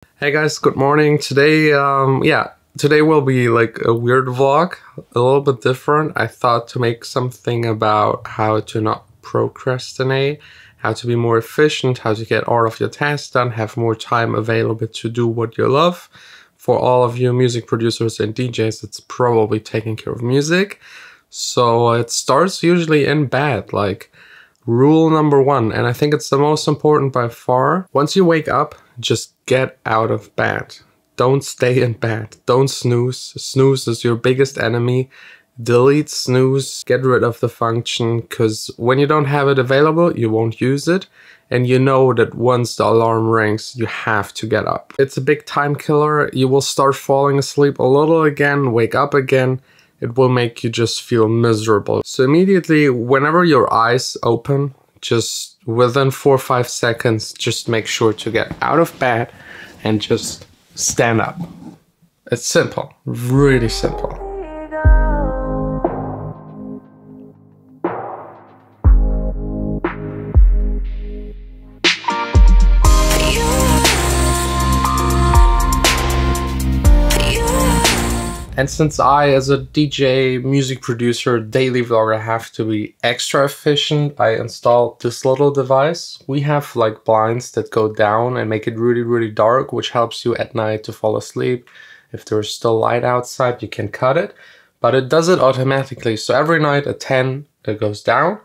Hey guys, good morning. Today will be like a weird vlog, a little bit different. I thought to make something about how to not procrastinate, how to be more efficient, how to get all of your tasks done, have more time available to do what you love. For all of you music producers and DJs, it's probably taking care of music. So it starts usually in bed, like rule number one, and I think it's the most important by far. Once you wake up, just get out of bed. Don't stay in bed. Don't snooze. Snooze is your biggest enemy. Delete snooze. Get rid of the function, because when you don't have it available, you won't use it. And you know that once the alarm rings, you have to get up. It's a big time killer. You will start falling asleep a little again, wake up again. It will make you just feel miserable. So immediately, whenever your eyes open, just within 4 or 5 seconds, just make sure to get out of bed and just stand up. It's simple, really simple. And since I, as a DJ, music producer, daily vlogger, have to be extra efficient, I installed this little device. We have like blinds that go down and make it really, really dark, which helps you at night to fall asleep. If there's still light outside, you can cut it, but it does it automatically. So every night at 10, it goes down,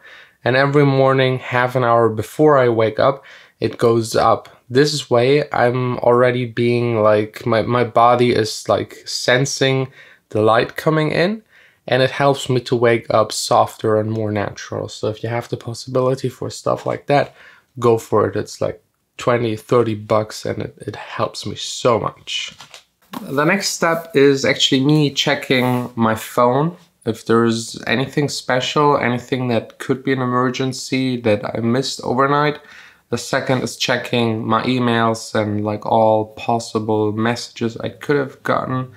and every morning, half an hour before I wake up, it goes up. This way, I'm already being like, my body is like sensing the light coming in, and it helps me to wake up softer and more natural. So if you have the possibility for stuff like that, go for it. It's like 20-30 bucks, and it helps me so much. The next step is actually me checking my phone. If there's anything special, anything that could be an emergency that I missed overnight. The second is checking my emails and like all possible messages I could have gotten.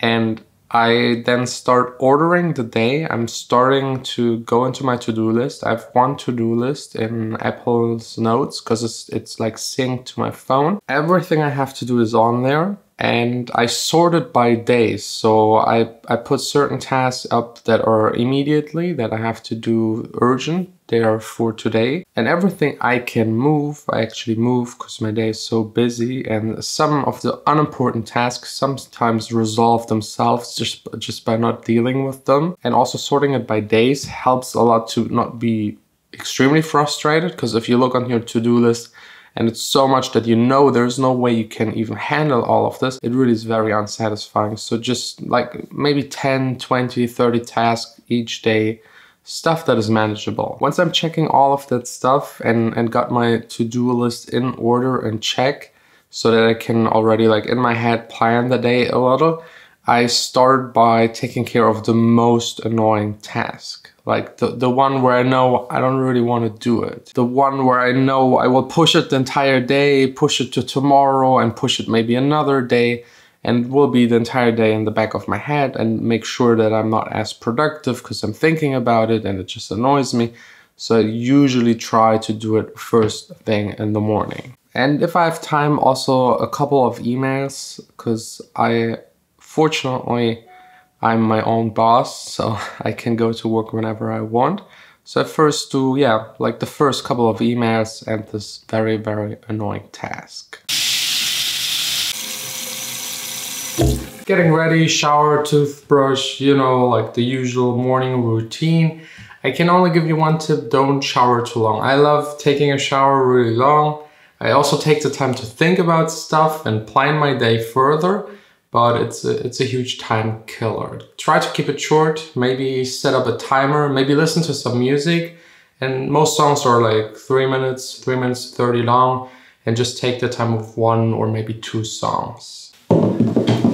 And I then start ordering the day. I'm starting to go into my to-do list. I have one to-do list in Apple's Notes because it's like synced to my phone. Everything I have to do is on there. And I sort it by days. So I put certain tasks up that are immediately, that I have to do urgent. They are for today. And everything I can move, I actually move because my day is so busy. And some of the unimportant tasks sometimes resolve themselves just by not dealing with them. And also sorting it by days helps a lot to not be extremely frustrated. Because if you look on your to-do list, and it's so much that you know there's no way you can even handle all of this, it really is very unsatisfying. So just like maybe 10, 20, 30 tasks each day, stuff that is manageable. Once I'm checking all of that stuff and got my to-do list in order and check so that I can already like in my head plan the day a little, I start by taking care of the most annoying task. Like the one where I know I don't really want to do it. The one where I know I will push it the entire day, push it to tomorrow, and push it maybe another day, and will be the entire day in the back of my head, and make sure that I'm not as productive because I'm thinking about it and it just annoys me. So I usually try to do it first thing in the morning. And if I have time, also a couple of emails, because fortunately, I'm my own boss, so I can go to work whenever I want. So I first do, like the first couple of emails and this very, very annoying task. Getting ready, shower, toothbrush, you know, like the usual morning routine. I can only give you one tip: don't shower too long. I love taking a shower really long. I also take the time to think about stuff and plan my day further. But it's a huge time killer. Try to keep it short, maybe set up a timer, maybe listen to some music. And most songs are like 3 minutes, 30 long, and just take the time of 1 or maybe 2 songs.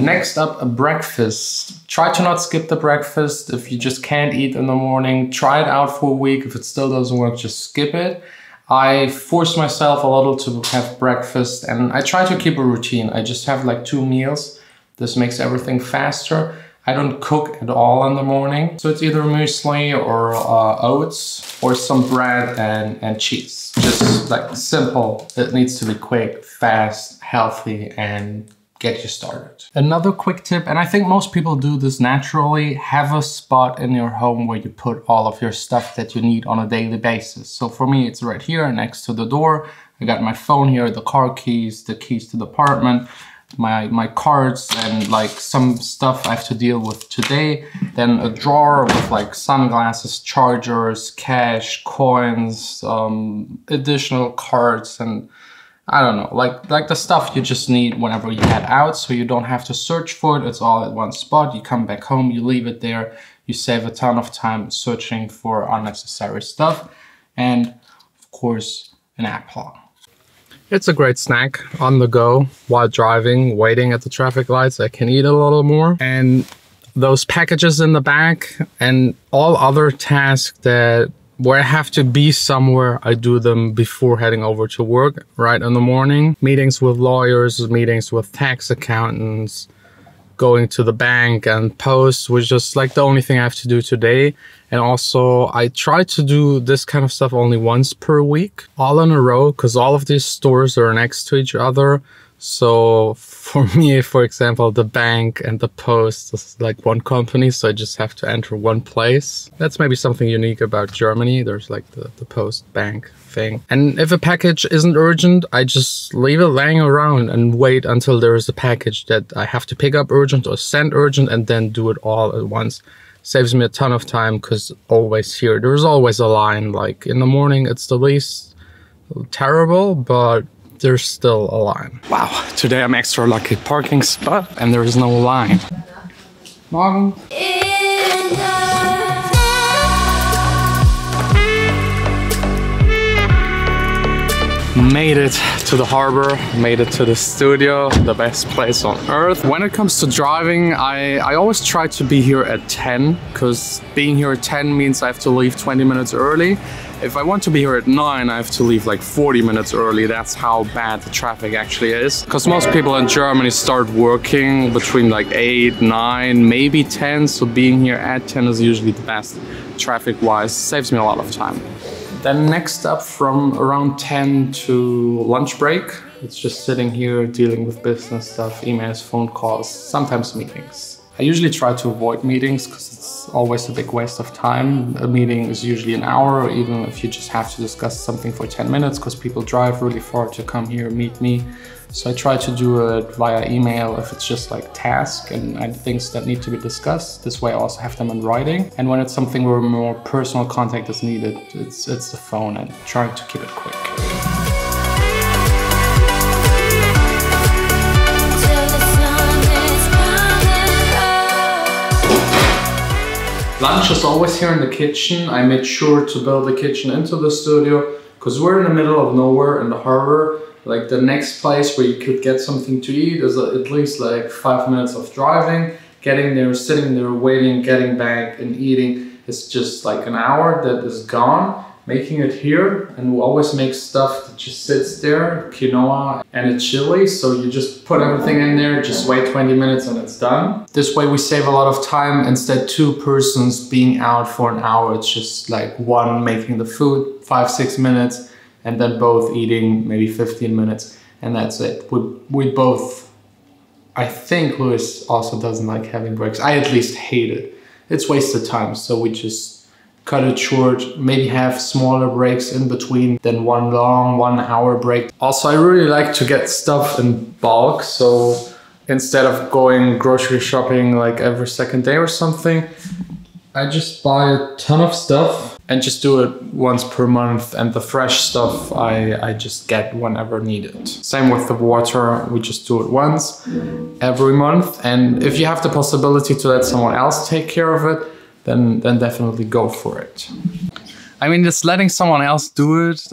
Next up, a breakfast. Try to not skip the breakfast. If you just can't eat in the morning, try it out for a week. If it still doesn't work, just skip it. I force myself a little to have breakfast, and I try to keep a routine. I just have like 2 meals. This makes everything faster. I don't cook at all in the morning. So it's either muesli or oats or some bread and cheese. Just course, like simple. It needs to be quick, fast, healthy, and get you started. Another quick tip, and I think most people do this naturally, have a spot in your home where you put all of your stuff that you need on a daily basis. So for me, it's right here next to the door. I got my phone here, the car keys, the keys to the apartment, my cards, and like some stuff I have to deal with today. Then a drawer with like sunglasses, chargers, cash, coins, additional cards, and I don't know, like the stuff you just need whenever you head out, so you don't have to search for it. It's all at one spot. You come back home, you leave it there. You save a ton of time searching for unnecessary stuff. And of course, an apple. It's a great snack on the go while driving, waiting at the traffic lights. I can eat a little more. And those packages in the back and all other tasks where I have to be somewhere, I do them before heading over to work, right in the morning. Meetings with lawyers, meetings with tax accountants, going to the bank and post was just like the only thing I have to do today. And also I try to do this kind of stuff only once per week, all in a row, because all of these stores are next to each other. So for me, for example, the bank and the post is like one company, so I just have to enter one place. That's maybe something unique about Germany. There's like the post bank thing. And if a package isn't urgent, I just leave it laying around and wait until there is a package that I have to pick up urgent or send urgent, and then do it all at once. Saves me a ton of time, because there's always a line. Like in the morning, it's the least terrible, but there's still a line. Wow, today I'm extra lucky. Parking spot and there is no line. Morgen. Made it to the harbor, made it to the studio, the best place on earth. When it comes to driving, I always try to be here at 10, because being here at 10 means I have to leave 20 minutes early. If I want to be here at 9, I have to leave like 40 minutes early. That's how bad the traffic actually is. Because most people in Germany start working between like 8, 9, maybe 10. So being here at 10 is usually the best traffic-wise. Saves me a lot of time. Then next up, from around 10 to lunch break, it's just sitting here dealing with business stuff, emails, phone calls, sometimes meetings. I usually try to avoid meetings because it's always a big waste of time. A meeting is usually an hour, or even if you just have to discuss something for 10 minutes, because people drive really far to come here, meet me. So I try to do it via email if it's just like tasks and things that need to be discussed. This way I also have them in writing. And when it's something where more personal contact is needed, it's the phone, and trying to keep it quick. Lunch is always here in the kitchen. I made sure to build the kitchen into the studio, because we're in the middle of nowhere in the harbor. Like the next place where you could get something to eat is at least like 5 minutes of driving. Getting there, sitting there, waiting, getting back and eating is just like an hour that is gone. Making it here, and we always make stuff that just sits there, quinoa and a chili. So you just put everything in there, just wait 20 minutes and it's done. This way we save a lot of time. Instead 2 persons being out for an hour, it's just like one making the food, 5-6 minutes, and then both eating maybe 15 minutes, and that's it. We both, I think Louis also doesn't like having breaks. I at least hate it. It's wasted time, so we just cut it short, maybe have smaller breaks in between than one long 1 hour break. Also, I really like to get stuff in bulk, so instead of going grocery shopping like every second day or something, I just buy a ton of stuff and just do it once per month, and the fresh stuff I just get whenever needed. Same with the water, we just do it once every month, and if you have the possibility to let someone else take care of it, then definitely go for it. I mean, just letting someone else do it,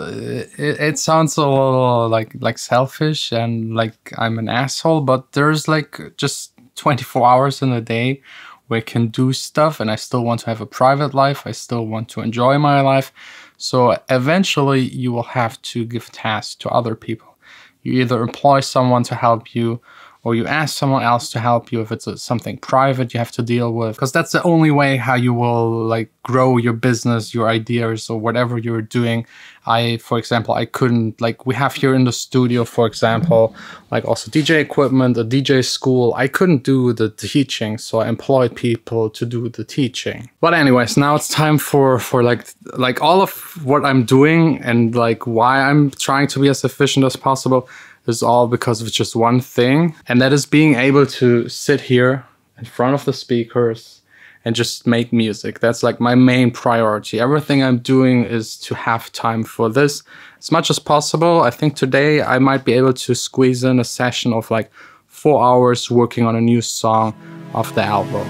it sounds a little like selfish and like I'm an asshole, but there's like just 24 hours in a day where I can do stuff, and I still want to have a private life. I still want to enjoy my life. So eventually you will have to give tasks to other people. You either employ someone to help you, or you ask someone else to help you if it's something private you have to deal with, because that's the only way how you will like grow your business, your ideas, or whatever you're doing. For example, I couldn't, like, we have here in the studio, for example, like also DJ equipment, a DJ school. I couldn't do the teaching, so I employed people to do the teaching. But anyways, now it's time for like all of what I'm doing and like why I'm trying to be as efficient as possible is all because of just one thing, and that is being able to sit here in front of the speakers and just make music. That's like my main priority. Everything I'm doing is to have time for this as much as possible. I think today I might be able to squeeze in a session of like 4 hours working on a new song of the album.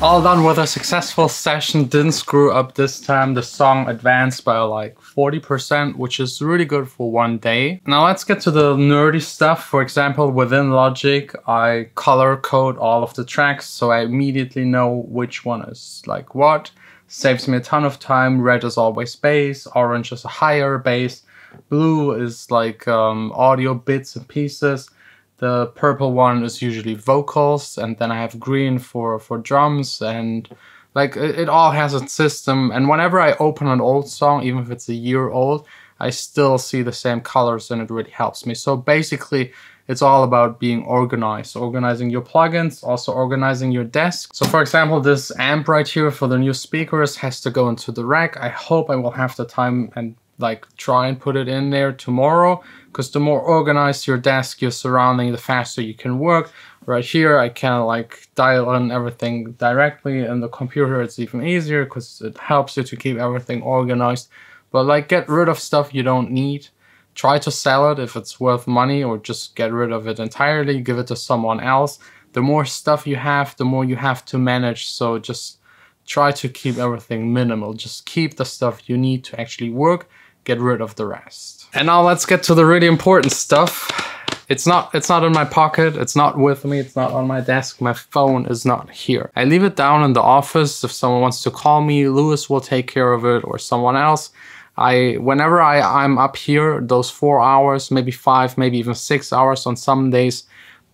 All done with a successful session, didn't screw up this time. The song advanced by like 40%, which is really good for one day. Now let's get to the nerdy stuff. For example, within Logic, I color code all of the tracks, so I immediately know which one is like what. Saves me a ton of time. Red is always bass, orange is a higher bass, blue is like audio bits and pieces. The purple one is usually vocals, and then I have green for drums, and like it all has its system. And whenever I open an old song, even if it's a year old, I still see the same colors, and it really helps me. So basically, it's all about being organized, organizing your plugins, also organizing your desk. So for example, this amp right here for the new speakers has to go into the rack. I hope I will have the time and like try and put it in there tomorrow, because the more organized your desk, your surrounding, the faster you can work. Right here, I can like dial in everything directly. In the computer, it's even easier because it helps you to keep everything organized. But like, get rid of stuff you don't need. Try to sell it if it's worth money, or just get rid of it entirely, give it to someone else. The more stuff you have, the more you have to manage. So just try to keep everything minimal. Just keep the stuff you need to actually work. Get rid of the rest. And now let's get to the really important stuff. It's not in my pocket, it's not with me, it's not on my desk, my phone is not here. I leave it down in the office. If someone wants to call me, Lewis will take care of it, or someone else. Whenever I'm up here, those 4 hours, maybe 5, maybe even 6 hours on some days,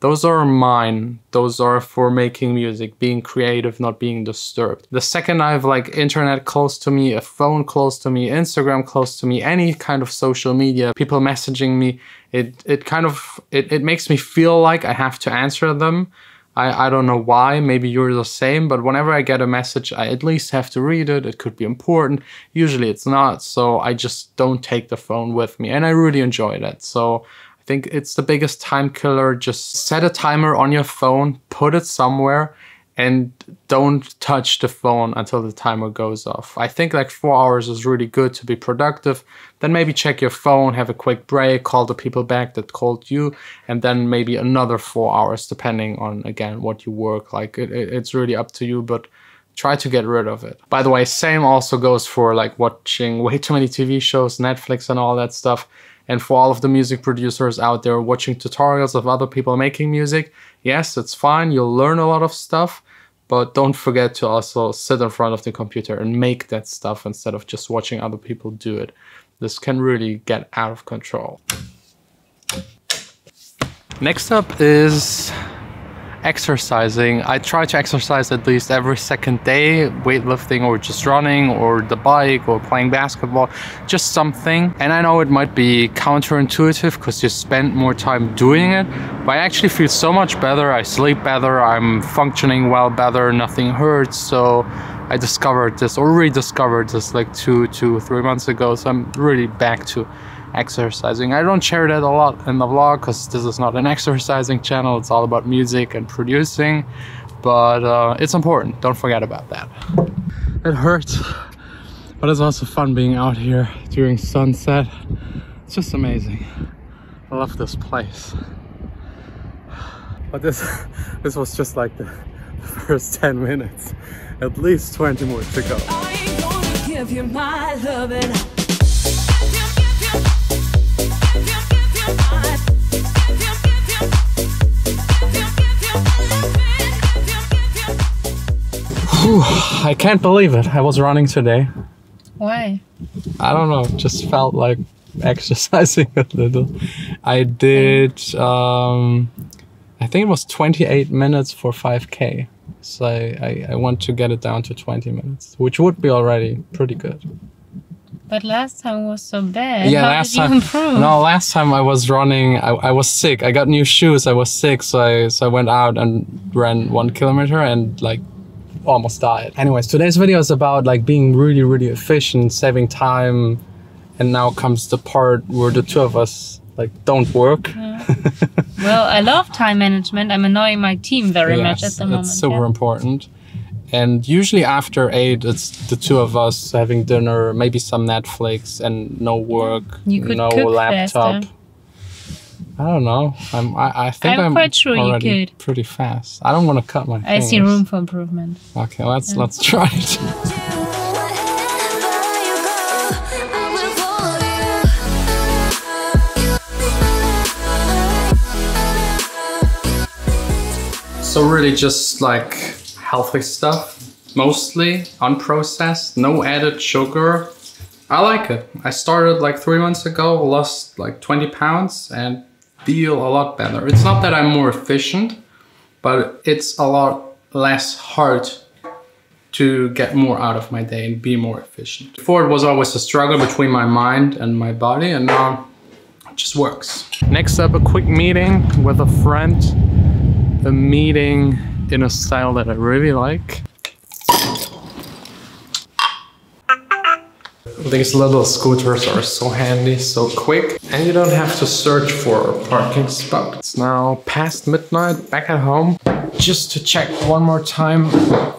those are mine. Those are for making music, being creative, not being disturbed. The second I have like internet close to me, a phone close to me, Instagram close to me, any kind of social media, people messaging me, it makes me feel like I have to answer them. I don't know why, maybe you're the same, but whenever I get a message, I at least have to read it. It could be important. Usually it's not, so I just don't take the phone with me, and I really enjoy that. So I think it's the biggest time killer. Just set a timer on your phone, put it somewhere, and don't touch the phone until the timer goes off. I think like 4 hours is really good to be productive. Then maybe check your phone, have a quick break, call the people back that called you, and then maybe another 4 hours, depending on, again, what you work. Like it's really up to you, but try to get rid of it. By the way, same also goes for like watching way too many TV shows, Netflix and all that stuff. And for all of the music producers out there watching tutorials of other people making music, yes, it's fine, you'll learn a lot of stuff, but don't forget to also sit in front of the computer and make that stuff instead of just watching other people do it. This can really get out of control. Next up is exercising. I try to exercise at least every second day, weightlifting or just running or the bike or playing basketball, just something. And I know it might be counterintuitive because you spend more time doing it, but I actually feel so much better. I sleep better, I'm functioning well better, nothing hurts. So I discovered this, or rediscovered this like 3 months ago. So I'm really back to exercising. I don't share that a lot in the vlog because this is not an exercising channel. It's all about music and producing, but it's important. Don't forget about that. It hurts, but it's also fun being out here during sunset. It's just amazing. I love this place. But this was just like the first 10 minutes. At least 20 more to go. I ain't gonna give you my loving. Whew, I can't believe it. I was running today. Why? I don't know. Just felt like exercising a little. I did, I think it was 28 minutes for 5K. So I want to get it down to 20 minutes, which would be already pretty good. But last time was so bad. Yeah, How last did you time. improve? No, last time I was running. I was sick. I got new shoes. I was sick, so I went out and ran 1 kilometer and like almost died. Anyways, today's video is about like being really efficient, saving time, and now comes the part where the two of us like don't work. Yeah. Well, I love time management. I'm annoying my team very much at the moment. It's super important. And usually after 8, it's the two of us having dinner, maybe some Netflix, and no work, You could no cook laptop. faster. I don't know. I think I'm quite sure you already could. pretty fast. I don't want to cut my I fingers. see room for improvement. Okay, let's try it. So really just like healthy stuff, mostly unprocessed, no added sugar. I like it. I started like 3 months ago, lost like 20 pounds and feel a lot better. It's not that I'm more efficient, but it's a lot less hard to get more out of my day and be more efficient. Before it was always a struggle between my mind and my body, and now it just works. Next up, a quick meeting with a friend. A meeting in a style that I really like. These little scooters are so handy, so quick, and you don't have to search for a parking spot. It's now past midnight, back at home, just to check one more time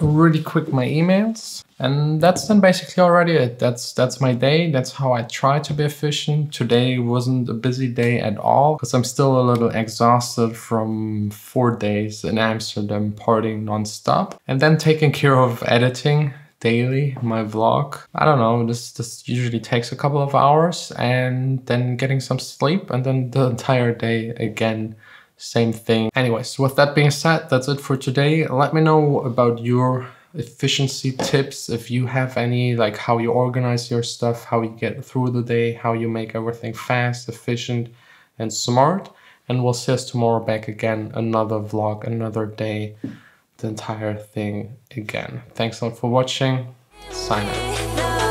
really quick my emails. And that's then basically already it. That's my day. That's how I try to be efficient. Today wasn't a busy day at all because I'm still a little exhausted from 4 days in Amsterdam partying non-stop. And then taking care of editing daily my vlog. I don't know, this usually takes a couple of hours, and then getting some sleep, and then the entire day again. Same thing. Anyways, with that being said, that's it for today. Let me know about your efficiency tips, if you have any, like how you organize your stuff, how you get through the day, how you make everything fast, efficient, and smart. And we'll see us tomorrow back again, another vlog, another day, the entire thing again. Thanks a lot for watching. Sign out.